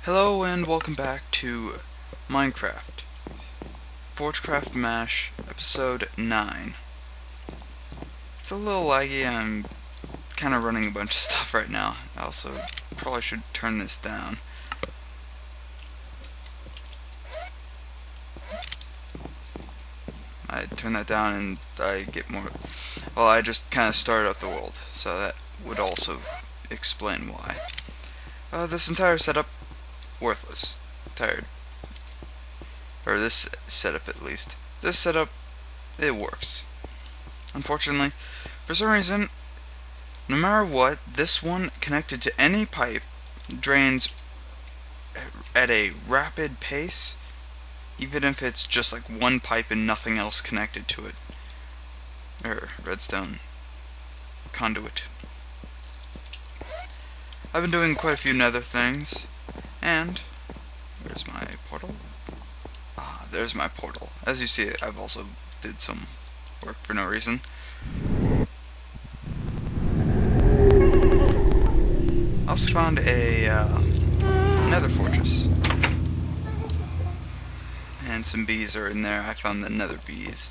Hello and welcome back to Minecraft, Forgecraft MASH, episode 9. It's a little laggy, I'm kind of running a bunch of stuff right now. I also probably should turn this down. I turn that down and I get more... Well, I just kind of started up the world, so that would also explain why. This entire setup, worthless. Tired. Or this setup at least. This setup, it works. Unfortunately, for some reason, no matter what, this one connected to any pipe drains at a rapid pace, even if it's just like one pipe and nothing else connected to it. Or redstone conduit. I've been doing quite a few nether things, and there's my portal. There's my portal. As you see, I've also did some work for no reason. I also found a nether fortress. And some bees are in there. I found the nether bees.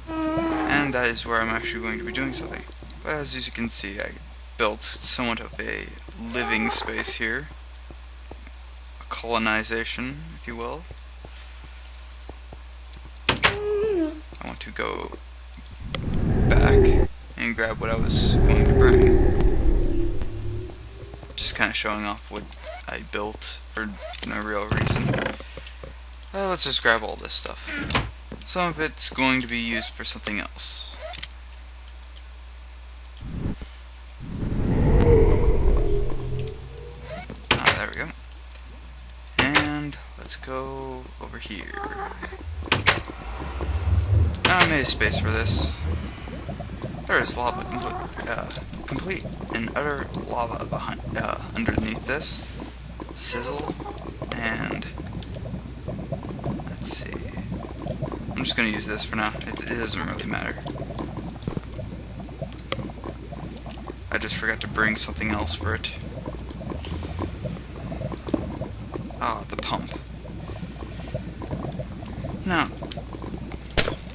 And that is where I'm actually going to be doing something. But as you can see, I built somewhat of a living space here. A colonization, if you will. I want to go back and grab what I was going to bring. Just kind of showing off what I built for no real reason. Let's just grab all this stuff. Some of it's going to be used for something else. There we go. And let's go over here. Now I made a space for this. There is lava, complete and utter lava behind, underneath this. Sizzle, and let's see. I'm just gonna use this for now. It doesn't really matter. I just forgot to bring something else for it. The pump. Now,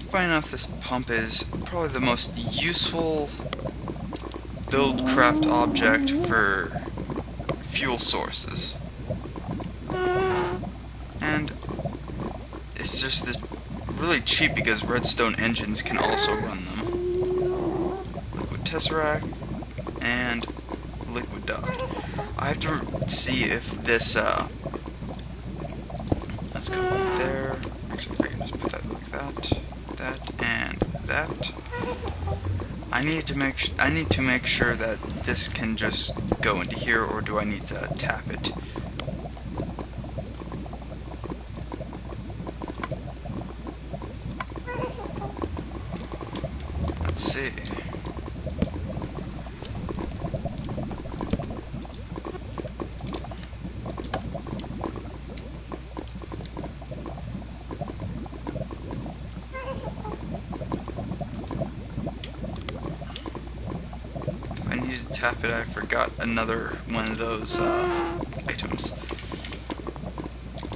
funny enough, this pump is probably the most useful buildcraft object for fuel sources. And it's just this really cheap because redstone engines can also run them. Liquid tesseract and liquid dye. I have to see if this let's go right there. Actually, I can just put that like that, and that. I need to make sure that this can just go into here, or do I need to tap it? Let's see. Tap it, I forgot another one of those items.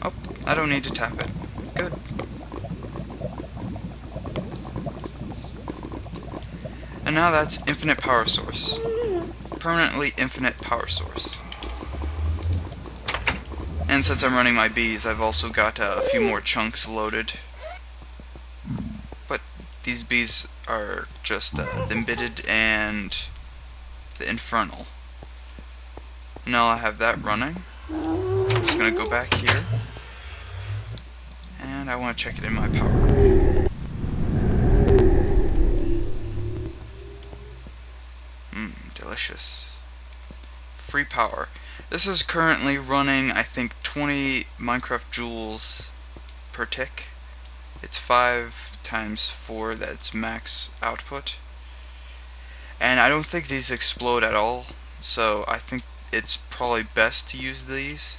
Oh, I don't need to tap it. Good. And now that's infinite power source. Permanently infinite power source. And since I'm running my bees, I've also got a few more chunks loaded. But these bees are just the embitted and the infernal. Now I have that running. I'm just gonna go back here, and I want to check it in my power room. Delicious. Free power. This is currently running, I think, 20 Minecraft joules per tick. It's 5 times 4, that's max output. And I don't think these explode at all, so I think it's probably best to use these.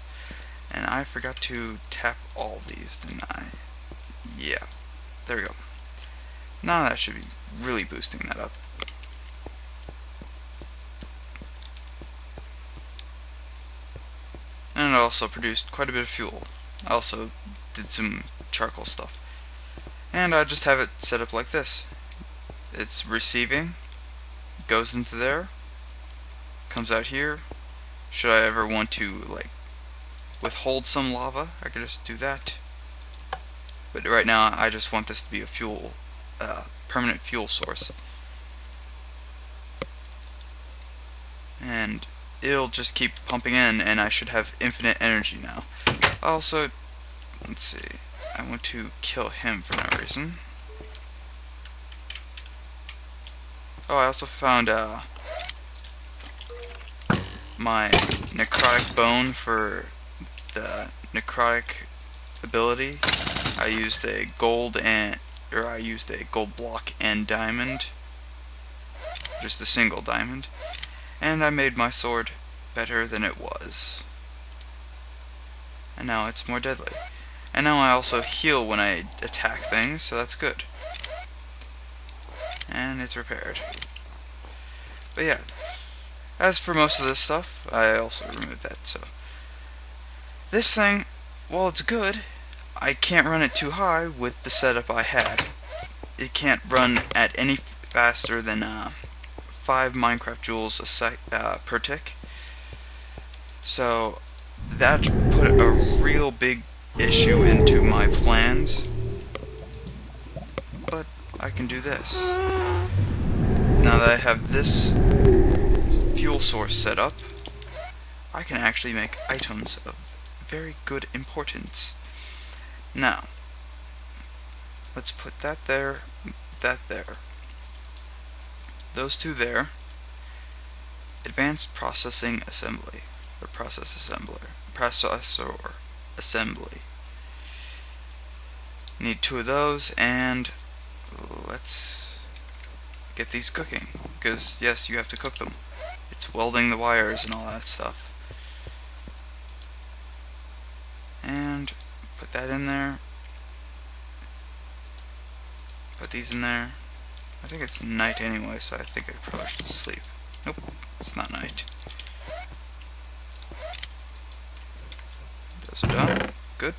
And I forgot to tap all these, didn't I? Yeah, there we go. Now that should be really boosting that up. And and it also produced quite a bit of fuel. I also did some charcoal stuff. And I just have it set up like this. It's receiving, goes into there, comes out here. Should I ever want to like withhold some lava, I could just do that. But right now I just want this to be a fuel, permanent fuel source. And it'll just keep pumping in, and I should have infinite energy now. Also, let's see, I want to kill him for no reason. Oh, I also found my necrotic bone for the necrotic ability. I used a gold block and diamond, just a single diamond, and I made my sword better than it was. And now it's more deadly. And now I also heal when I attack things, so that's good. And it's repaired. But yeah, as for most of this stuff, I also removed that, so. This thing, while it's good, I can't run it too high with the setup I had. It can't run at any faster than 5 Minecraft joules per tick. So that put a real big issue into my plans. But I can do this. Now that I have this fuel source set up, I can actually make items of very good importance. Now, let's put that there, that there. Those two there. Advanced processing assembly, or processor assembly. Need 2 of those, and let's get these cooking, because yes, you have to cook them. It's welding the wires and all that stuff. And put that in there. Put these in there. I think it's night anyway, so I think I probably should sleep. Nope, it's not night. Those are done. Good.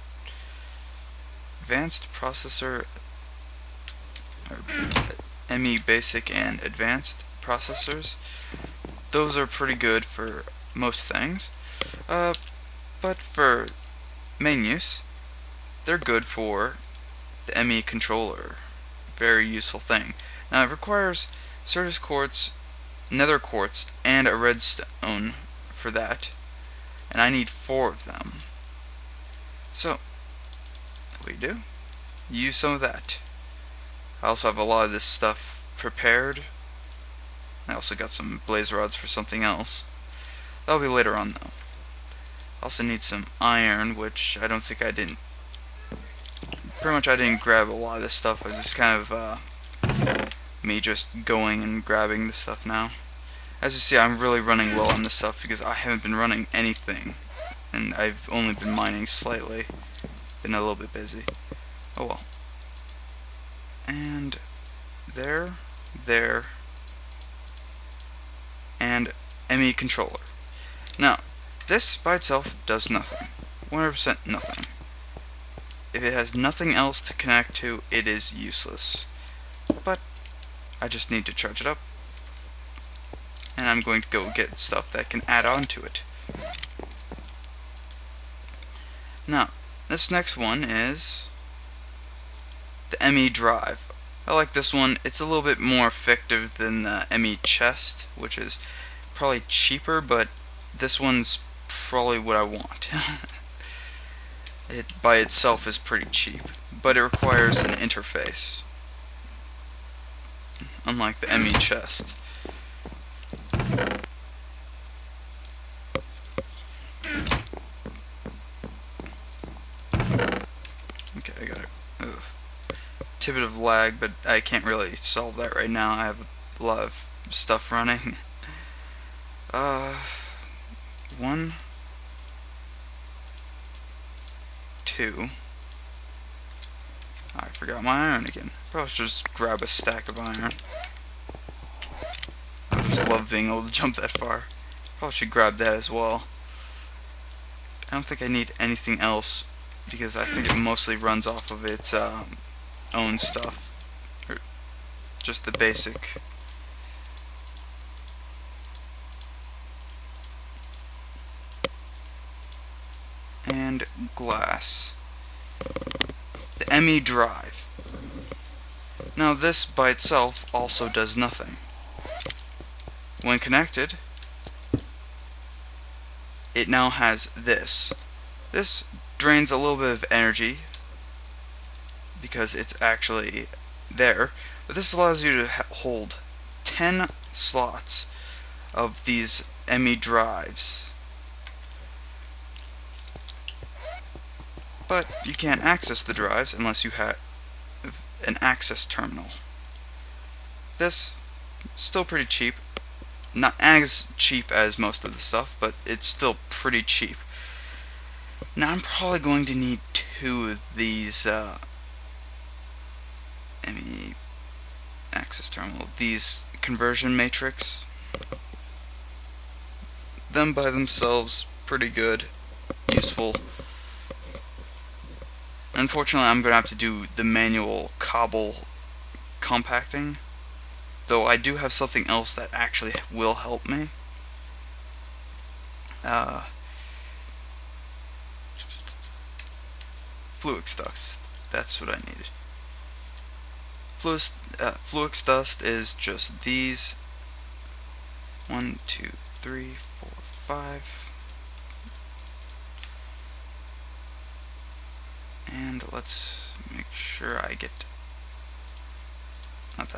Advanced processor, or ME basic and advanced processors. Those are pretty good for most things. But for main use, they're good for the ME controller. Very useful thing. Now it requires Certus quartz, nether quartz, and a redstone for that, and I need 4 of them. So what do we do? Use some of that. I also have a lot of this stuff prepared. I also got some blaze rods for something else. That'll be later on though. Also need some iron, which I don't think I didn't. Pretty much I didn't grab a lot of this stuff. I was just kind of me just going and grabbing the stuff now. As you see, I'm really running low on this stuff because I haven't been running anything, and I've only been mining slightly. Been a little bit busy. Oh well. And there, and ME controller. Now, this by itself does nothing. 100% nothing. If it has nothing else to connect to, it is useless. But I just need to charge it up, and I'm going to go get stuff that can add on to it. Now, this next one is the ME drive. I like this one. It's a little bit more effective than the ME chest, which is probably cheaper, but this one's probably what I want. It by itself is pretty cheap, but it requires an interface, unlike the ME chest. Okay, I got it. Ugh. Tidbit of lag, but I can't really solve that right now. I have a lot of stuff running. 1, 2. I forgot my iron again. Probably should just grab a stack of iron. I just love being able to jump that far. Probably should grab that as well. I don't think I need anything else because I think it mostly runs off of its own stuff, or just the basic. And glass. The ME drive. Now this by itself also does nothing. When connected, it now has this. This drains a little bit of energy because it's actually there, but this allows you to hold 10 slots of these ME drives. But you can't access the drives unless you have an access terminal. This still pretty cheap. Not as cheap as most of the stuff, but it's still pretty cheap. Now I'm probably going to need 2 of these ME access terminal. These conversion matrix. Them by themselves, pretty good, useful. Unfortunately, I'm going to have to do the manual cobble compacting, though I do have something else that actually will help me. Fluix dust, that's what I needed. Fluix dust is just these 1, 2, 3, 4, 5. And let's make sure I get not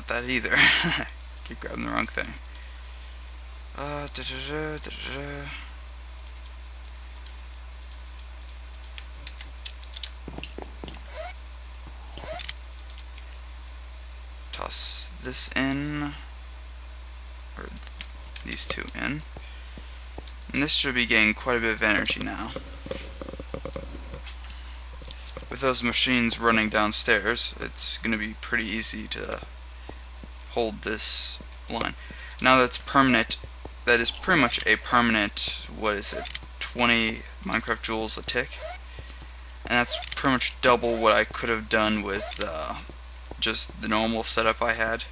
that either. Keep grabbing the wrong thing. Toss this in, or these 2 in, and this should be getting quite a bit of energy now. With those machines running downstairs, it's going to be pretty easy to hold this line. Now that's permanent. That is pretty much a permanent, what is it, 20 Minecraft joules a tick. And that's pretty much double what I could have done with just the normal setup I had.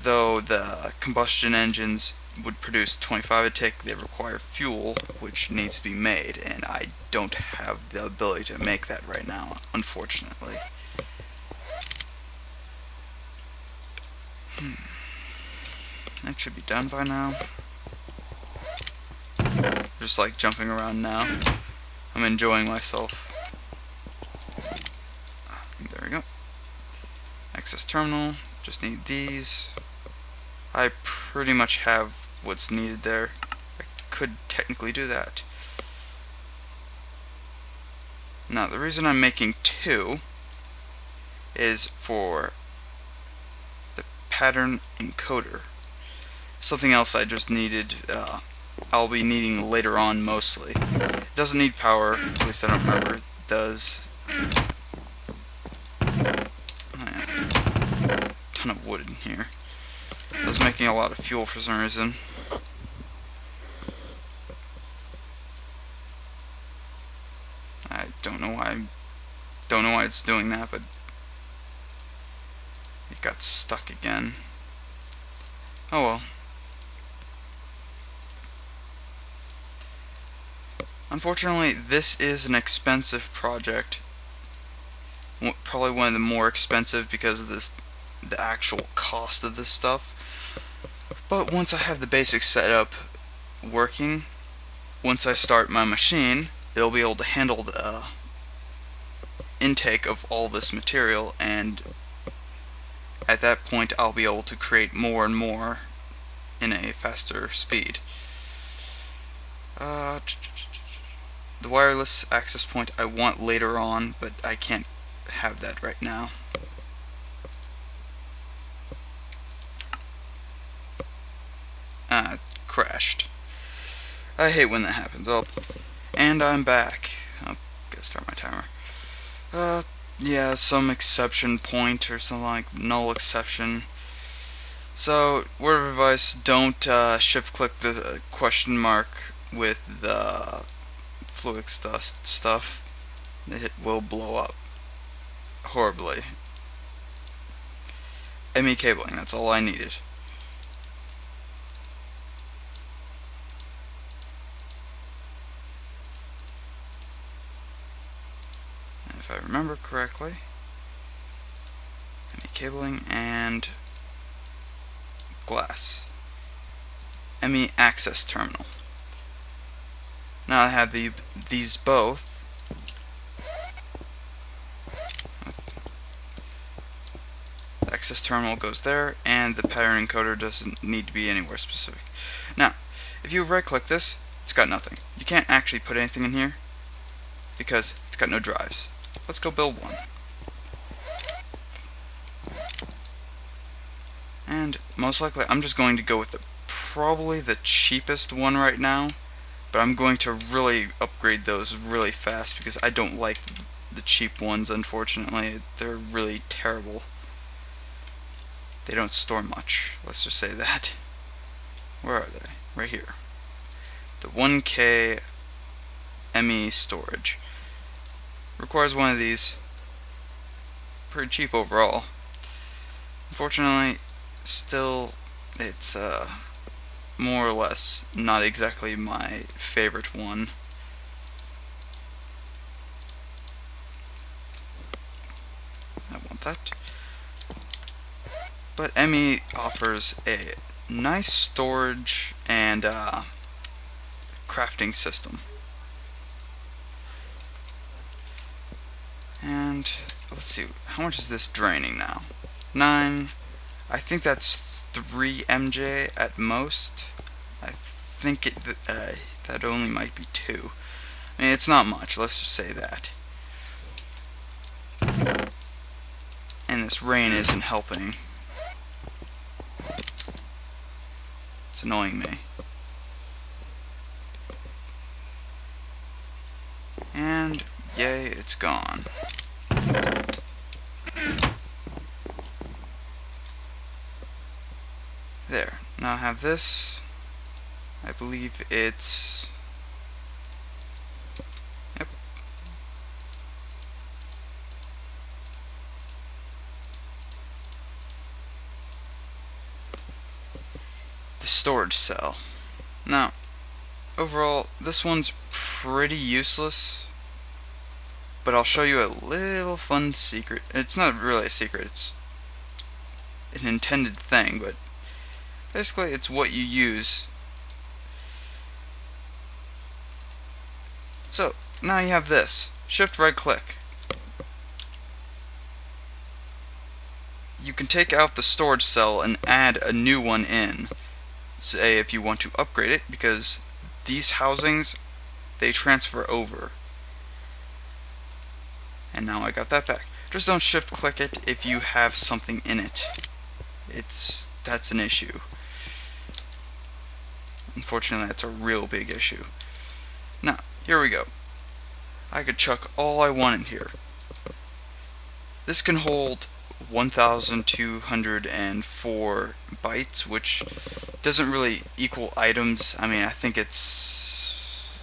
Though the combustion engines would produce 25 a tick, they require fuel, which needs to be made, and I don't have the ability to make that right now, unfortunately. That should be done by now. Just like jumping around now. I'm enjoying myself. There we go. Access terminal. Just need these. I pretty much have what's needed there. I could technically do that. Now, the reason I'm making 2 is for the pattern encoder. Something else I just needed, I'll be needing later on mostly. It doesn't need power, at least I don't remember it does. Oh, yeah. Ton of wood in here. I was making a lot of fuel for some reason. I don't know why it's doing that, but it got stuck again. Oh well. Unfortunately, this is an expensive project. Probably one of the more expensive because of the actual cost of this stuff. But once I have the basic setup working, once I start my machine, it'll be able to handle the intake of all this material, and at that point I'll be able to create more and more in a faster speed. The wireless access point I want later on, but I can't have that right now. Crashed. I hate when that happens. Oh, and I'm back. Oh, gotta start my timer. Yeah, some exception point or something like null exception. So, word of advice, don't shift click the question mark with the fluid dust stuff. It will blow up horribly. ME cabling, that's all I needed. And if I remember correctly, ME cabling and glass. ME access terminal. Now I have these both. The access terminal goes there, and the pattern encoder doesn't need to be anywhere specific. Now, if you right click this, it's got nothing. You can't actually put anything in here because it's got no drives. Let's go build one. And most likely I'm just going to go with probably the cheapest one right now, but I'm going to really upgrade those really fast because I don't like the cheap ones, unfortunately. They're really terrible. They don't store much, let's just say that. Where are they? Right here. The 1K ME storage. Requires one of these. Pretty cheap overall. Unfortunately, still, it's more or less not exactly my favorite one. I want that. But ME offers a nice storage and crafting system. And let's see, how much is this draining now? 9. I think that's 3 MJ at most. I think that only might be 2. I mean, it's not much, let's just say that. And this rain isn't helping. It's annoying me. And yay, it's gone. There. Now I have this. I believe it's... Yep. The storage cell. Now, overall, this one's pretty useless, but I'll show you a little fun secret. It's not really a secret, it's an intended thing, but basically it's what you use. So, now you have this. Shift right click. You can take out the storage cell and add a new one in. Say if you want to upgrade it, because these housings, they transfer over. And now I got that back. Just don't shift click it if you have something in it. That's an issue. Unfortunately, that's a real big issue. Now, here we go. I could chuck all I want in here. This can hold 1,204 bytes, which doesn't really equal items. I mean, I think it's...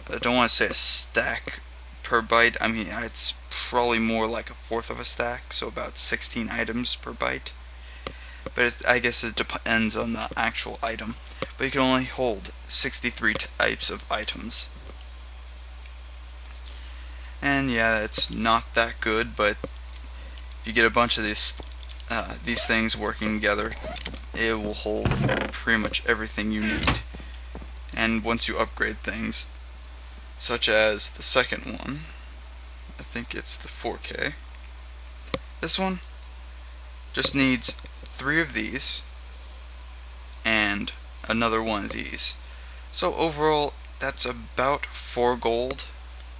I don't want to say a stack per byte. I mean, it's probably more like a fourth of a stack, so about 16 items per byte. But I guess it depends on the actual item. But you can only hold 63 types of items. And yeah, it's not that good, but if you get a bunch of these things working together, it will hold pretty much everything you need. And once you upgrade things, such as the second one, I think it's the 4K, this one just needs 3 of these and another one of these. So overall, that's about 4 gold,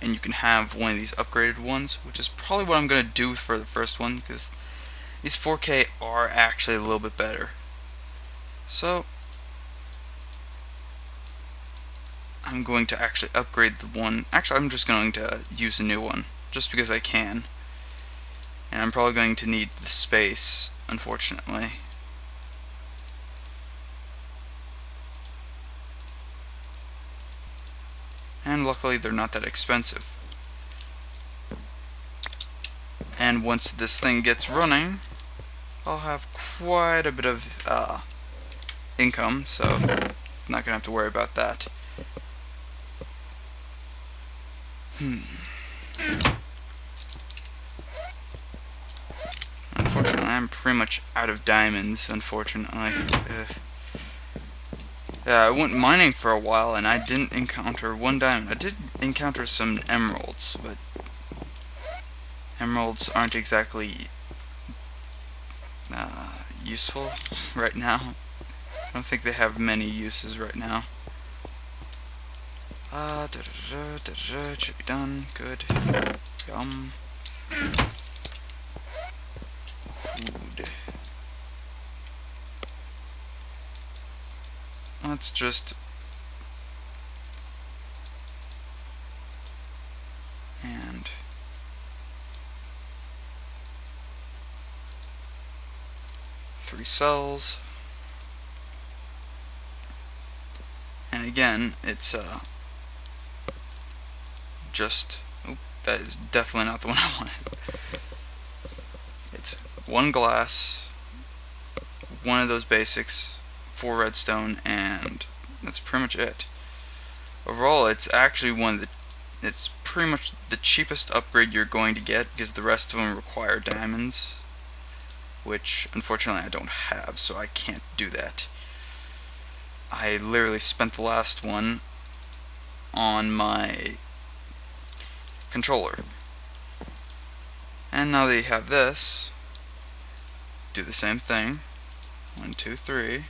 and you can have one of these upgraded ones, which is probably what I'm going to do for the first one, because these 4K are actually a little bit better. So I'm going to actually upgrade the one. Actually, I'm just going to use a new one, just because I can. And I'm probably going to need the space, unfortunately. And luckily they're not that expensive. And once this thing gets running, I'll have quite a bit of income, so I'm not gonna have to worry about that. Unfortunately, I'm pretty much out of diamonds, unfortunately. Yeah, I went mining for a while and I didn't encounter one diamond. I did encounter some emeralds, but emeralds aren't exactly useful right now. I don't think they have many uses right now. It should be done. Good. Yum. Food. Let's just... and... 3 cells. And again, it's just... oh, that is definitely not the one I wanted. It's 1 glass, 1 of those basics, 4 redstone, and that's pretty much it. Overall, it's actually it's pretty much the cheapest upgrade you're going to get, because the rest of them require diamonds, which unfortunately I don't have, so I can't do that. I literally spent the last one on my controller. And now that you have this, do the same thing. 1, 2, 3.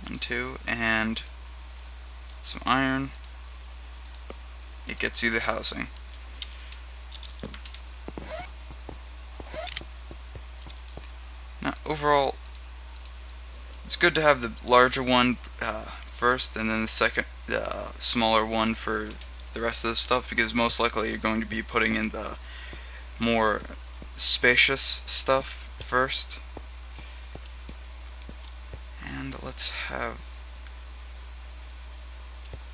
1, 2, and some iron. It gets you the housing. Now, overall, it's good to have the larger one first, and then the second, smaller one for the rest of the stuff, because most likely you're going to be putting in the more spacious stuff first. And let's have...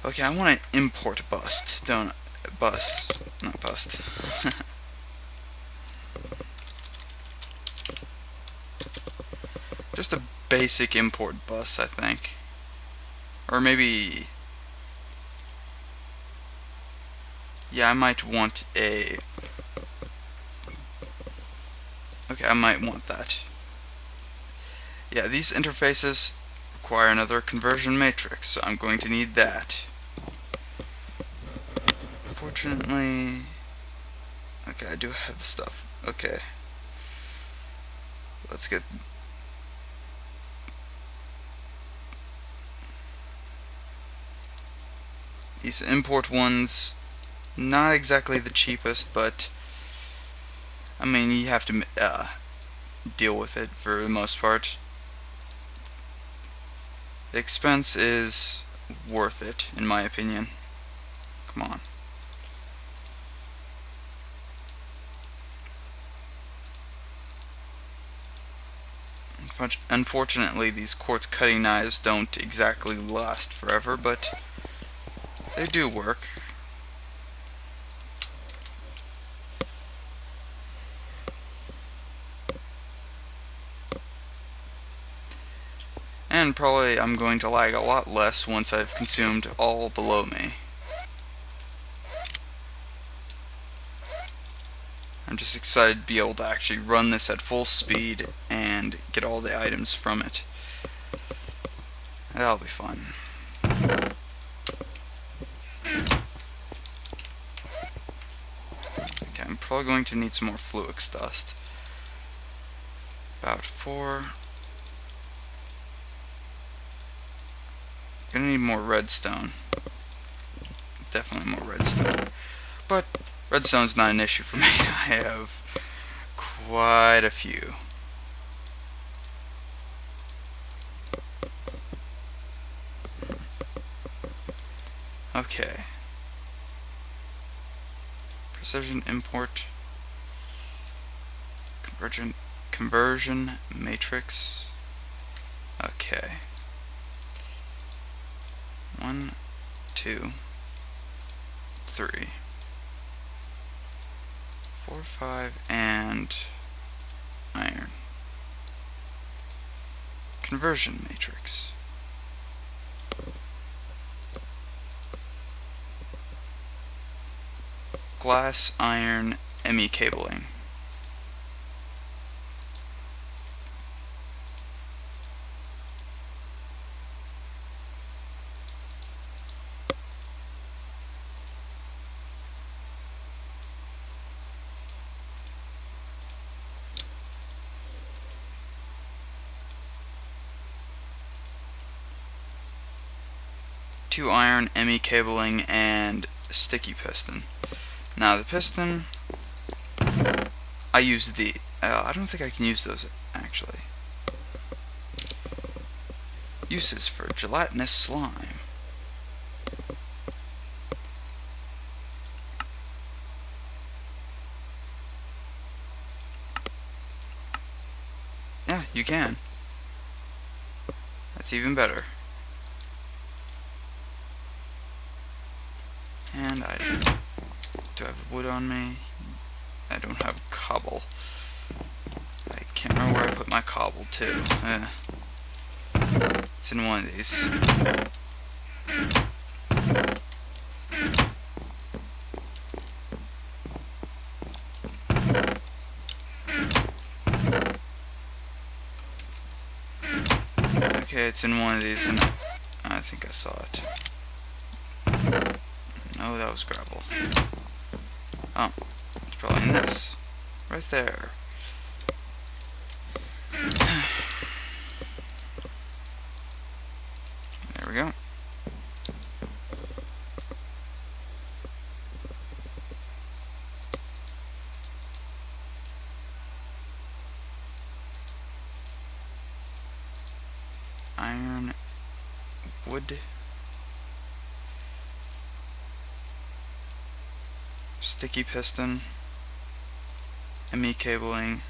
okay, I want to import bust, don't I? Bust, not bust. Just a basic import bus, I think. Or maybe... yeah, I might want a... okay, I might want that. Yeah, these interfaces require another conversion matrix, so I'm going to need that. Fortunately... okay, I do have the stuff. Okay. Let's get... these import ones, not exactly the cheapest, but I mean, you have to deal with it for the most part. The expense is worth it, in my opinion. Come on. Unfortunately, these quartz cutting knives don't exactly last forever, but they do work. And probably I'm going to lag a lot less once I've consumed all below me. I'm just excited to be able to actually run this at full speed and get all the items from it. That'll be fun. Okay, I'm probably going to need some more fluix dust. About 4. Gonna need more redstone. Definitely more redstone. But redstone's not an issue for me. I have quite a few. Okay. Precision import. Conversion matrix. Okay. 1, 2, 3, 4, 5, and iron. Conversion matrix. Glass, iron, ME cabling. Two iron, ME cabling, and sticky piston. Now the piston, I use the. I don't think I can use those actually. Uses for gelatinous slime. Yeah, you can. That's even better. And I do have wood on me. I don't have cobble. I can't remember where I put my cobble too. It's in one of these. Okay, it's in one of these, and I think I saw it. No, that was gravel. Oh, it's probably in this. Right there. There we go. Iron, wood, sticky piston, ME cabling,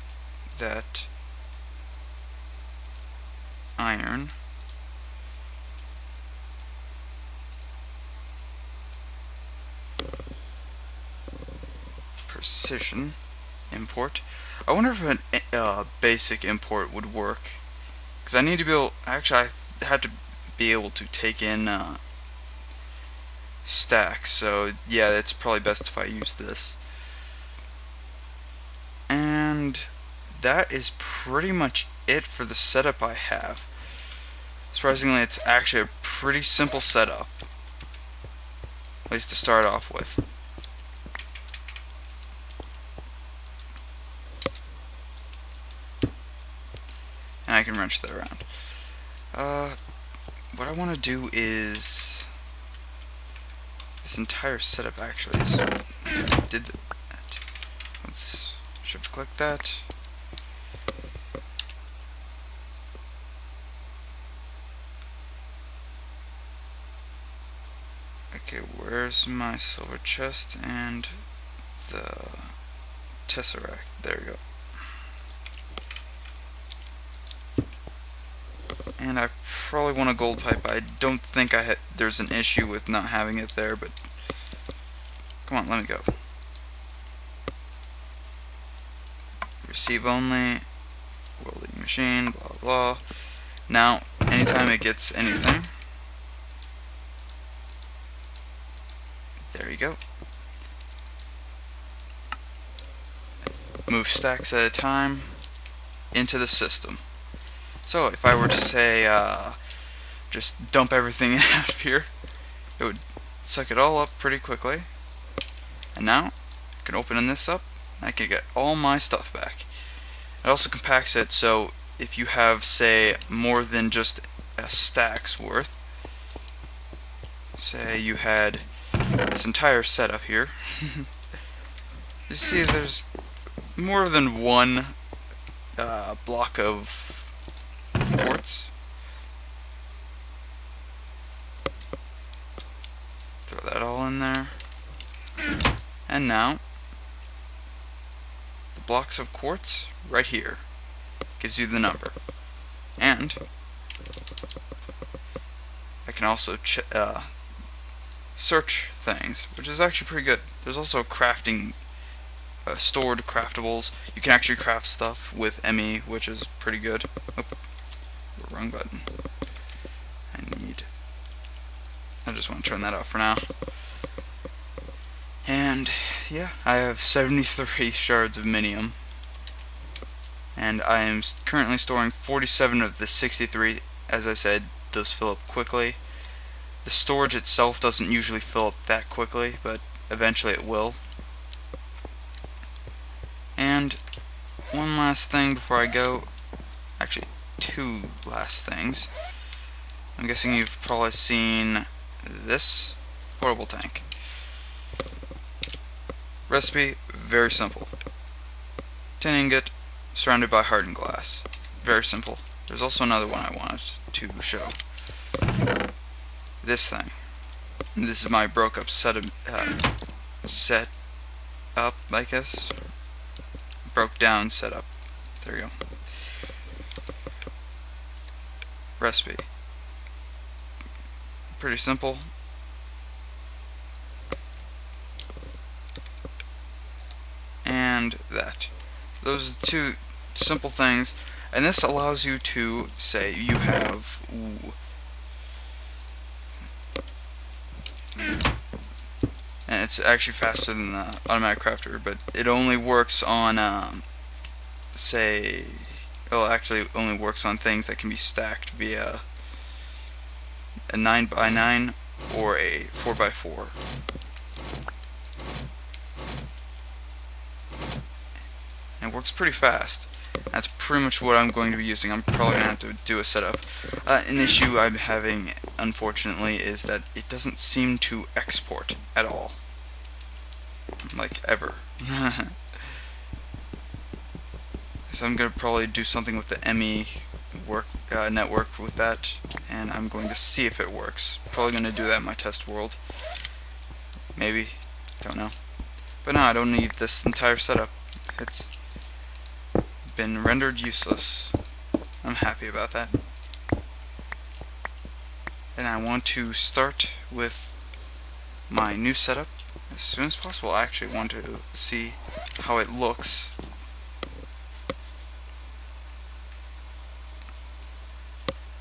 that iron, precision, import. I wonder if a basic import would work, because I need to be able, actually I had to be able to take in stacks, so yeah, it's probably best if I use this. And that is pretty much it for the setup I have. Surprisingly, it's actually a pretty simple setup, at least to start off with. And I can wrench that around. What I want to do is this entire setup actually is. Okay, I did that. Let's shift click that. Okay, where's my silver chest and the tesseract? There we go. And I probably want a gold pipe. I don't think there's an issue with not having it there, but come on, let me go. Receive only, welding machine, blah blah. Now, anytime it gets anything, there you go. Move stacks at a time into the system. So if I were to say, just dump everything out of here, it would suck it all up pretty quickly. And now, I can open this up, and I can get all my stuff back. It also compacts it, so if you have, say, more than just a stack's worth, say you had this entire setup here, you see there's more than one block of quartz. Throw that all in there. And now, the blocks of quartz right here gives you the number. And I can also search things, which is actually pretty good. There's also crafting, stored craftables. You can actually craft stuff with ME, which is pretty good. Oh, wrong button. I just want to turn that off for now. And yeah, I have 73 shards of minium. And I am currently storing 47 of the 63. As I said, those fill up quickly. The storage itself doesn't usually fill up that quickly, but eventually it will. And one last thing before I go. Actually, two last things. I'm guessing you've probably seen this portable tank. Recipe, very simple. Tin ingot surrounded by hardened glass. Very simple. There's also another one I wanted to show. This thing. And this is my broke up set up, I guess. Broke down setup. There you go. Recipe. Pretty simple. And that. Those are two simple things, and this allows you to say you have and it's actually faster than the automatic crafter, but it only works on say actually only works on things that can be stacked via a 9x9 or a 4x4. And it works pretty fast. That's pretty much what I'm going to be using. I'm probably going to have to do a setup. An issue I'm having, unfortunately, is that it doesn't seem to export at all. Like, ever. So I'm going to probably do something with the ME network with that, and I'm going to see if it works. Probably going to do that in my test world. Maybe. Don't know. But no, I don't need this entire setup. It's been rendered useless. I'm happy about that. And I want to start with my new setup as soon as possible. I actually want to see how it looks.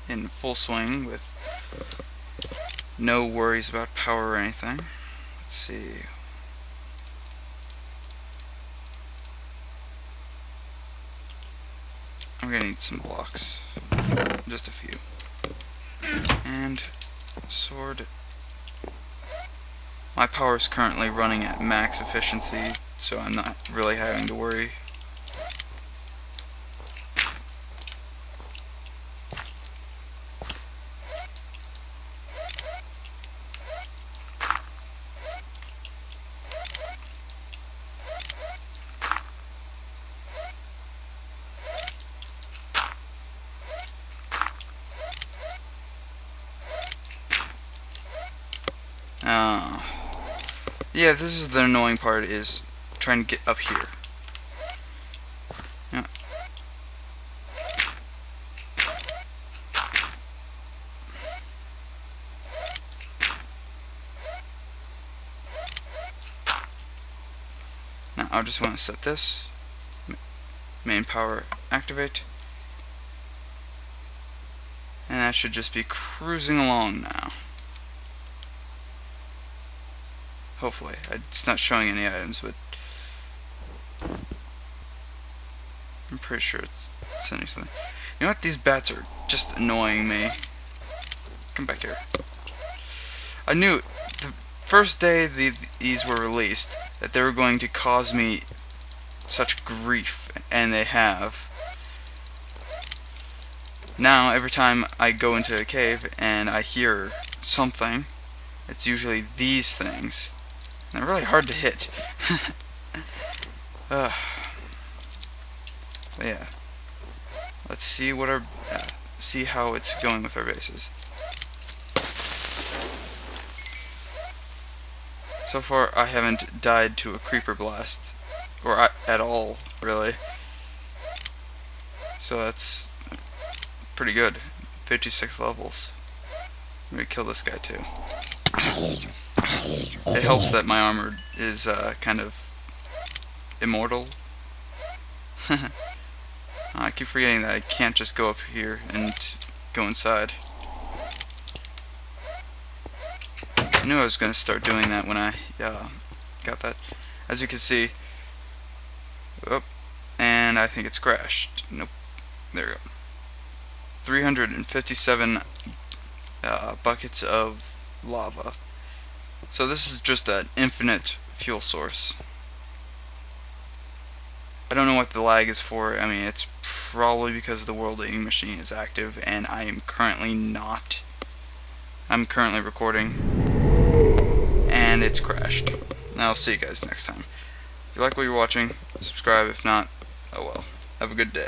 In full swing with no worries about power or anything. Let's see. I'm gonna need some blocks. Just a few. And sword. My power is currently running at max efficiency, so I'm not really having to worry. Yeah, this is the annoying part, is trying to get up here. Yeah. Now I just want to set this. Main power activate. And that should just be cruising along now. Hopefully. It's not showing any items, but I'm pretty sure it's sending something. You know what? These bats are just annoying me. Come back here. I knew the first day these were released that they were going to cause me such grief, and they have. Now, every time I go into a cave and I hear something, it's usually these things. And they're really hard to hit. But yeah. Let's see what our see how it's going with our bases. So far, I haven't died to a creeper blast, or at all, really. So that's pretty good. 56 levels. I'm gonna kill this guy too. It helps that my armor is kind of immortal. I keep forgetting that I can't just go up here and go inside. I knew I was going to start doing that when I got that. As you can see, oh, and I think it's crashed. Nope. There we go. 357 buckets of lava. So this is just an infinite fuel source. I don't know what the lag is for. I mean, it's probably because the world eating machine is active and I am currently not. I'm currently recording and it's crashed. Now I'll see you guys next time. If you like what you're watching, subscribe. If not, oh well. Have a good day.